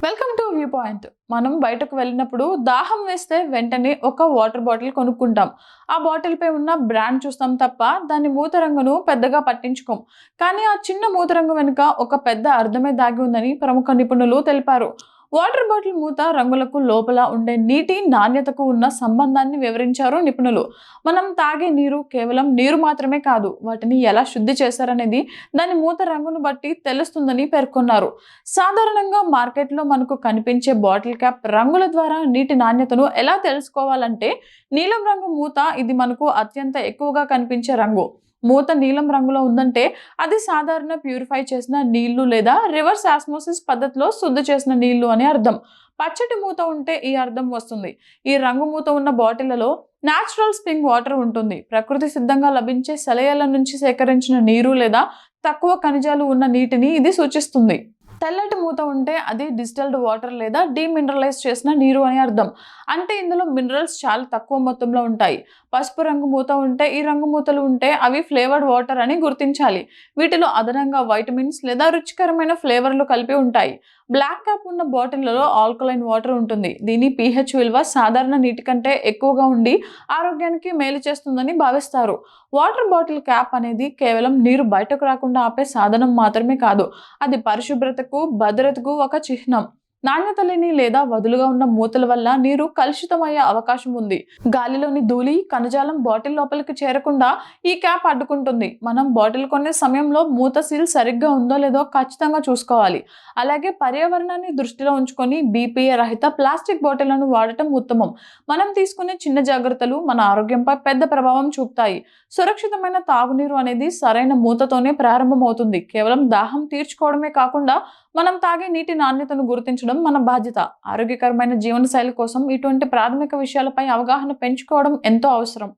Welcome to view point. మనం బయటకు వెళ్ళినప్పుడు దాహం వేస్తే వెంటనే ఒక వాటర్ బాటిల్ కొనుక్కుంటాం. ఆ బాటిల్ పై ఉన్న బ్రాండ్ చూస్తాం తప్ప దాని మూత రంగును పెద్దగా పట్టించుకోం. కానీ ఆ చిన్న మూత రంగు వెనుక ఒక పెద్ద అర్థమే దాగి ఉందని ప్రముఖ నిపుణులు తెలిపారు. వాటర్ బాటిల్ మూత రంగులకు లోపల ఉండే నీటి నాణ్యతకు ఉన్న సంబంధాన్ని వివరించారు నిపుణులు. మనం తాగే నీరు కేవలం నీరు మాత్రమే కాదు, వాటిని ఎలా శుద్ధి చేశారనేది దాని మూత రంగును బట్టి తెలుస్తుందని పేర్కొన్నారు. సాధారణంగా మార్కెట్లో మనకు కనిపించే బాటిల్ క్యాప్ రంగుల ద్వారా నీటి నాణ్యతను ఎలా తెలుసుకోవాలంటే, నీలం రంగు మూత ఇది మనకు అత్యంత ఎక్కువగా కనిపించే రంగు. మూత నీలం రంగులో ఉందంటే అది సాధారణ ప్యూరిఫై చేసిన నీళ్లు లేదా రివర్స్ ఆస్మోసిస్ పద్ధతిలో శుద్ధి చేసిన నీళ్లు అని అర్థం. పచ్చటి మూత ఉంటే ఈ అర్థం వస్తుంది. ఈ రంగు మూత ఉన్న బాటిళ్లలో న్యాచురల్ స్ప్రింగ్ వాటర్ ఉంటుంది. ప్రకృతి సిద్ధంగా లభించే సెలయేళ్ల నుంచి సేకరించిన నీరు లేదా తక్కువ ఖనిజాలు ఉన్న నీటిని ఇది సూచిస్తుంది. తెల్లటి మూత ఉంటే అది డిస్టిల్డ్ వాటర్ లేదా డీమినరలైజ్ చేసిన నీరు అని అర్థం. అంటే ఇందులో మినరల్స్ చాలా తక్కువ మొత్తంలో ఉంటాయి. పసుపు రంగు మూత ఉంటే, ఈ రంగు మూతలు ఉంటే అవి ఫ్లేవర్డ్ వాటర్ అని గుర్తించాలి. వీటిలో అదనంగా వైటమిన్స్ లేదా రుచికరమైన ఫ్లేవర్లు కలిపి ఉంటాయి. బ్లాక్ క్యాప్ ఉన్న బాటిళ్లలో ఆల్కలైన్ వాటర్ ఉంటుంది. దీని pH విలువ సాధారణ నీటి కంటే ఎక్కువగా ఉండి ఆరోగ్యానికి మేలు చేస్తుందని భావిస్తారు. వాటర్ బాటిల్ క్యాప్ అనేది కేవలం నీరు బయటకు రాకుండా ఆపే సాధనం మాత్రమే కాదు, అది పరిశుభ్రతకు, భద్రతకు ఒక చిహ్నం. నాణ్యత లేని లేదా వదులుగా ఉన్న మూతల వల్ల నీరు కలుషితమయ్యే అవకాశం ఉంది. గాలిలోని ధూళి, కణజాలం బాటిల్ లోపలికి చేరకుండా ఈ క్యాప్ అడ్డుకుంటుంది. మనం బాటిల్ కొనే సమయంలో మూత సీల్ సరిగ్గా ఉందో లేదో ఖచ్చితంగా చూసుకోవాలి. అలాగే పర్యావరణాన్ని దృష్టిలో ఉంచుకొని BPA రహిత ప్లాస్టిక్ బాటిళ్లను వాడటం ఉత్తమం. మనం తీసుకునే చిన్న జాగ్రత్తలు మన ఆరోగ్యంపై పెద్ద ప్రభావం చూపుతాయి. సురక్షితమైన తాగునీరు అనేది సరైన మూతతోనే ప్రారంభమవుతుంది. కేవలం దాహం తీర్చుకోవడమే కాకుండా మనం తాగే నీటి నాణ్యతను గుర్తించడం మన బాధ్యత. ఆరోగ్యకరమైన జీవనశైలి కోసం ఇటువంటి ప్రాథమిక విషయాలపై అవగాహన పెంచుకోవడం ఎంతో అవసరం.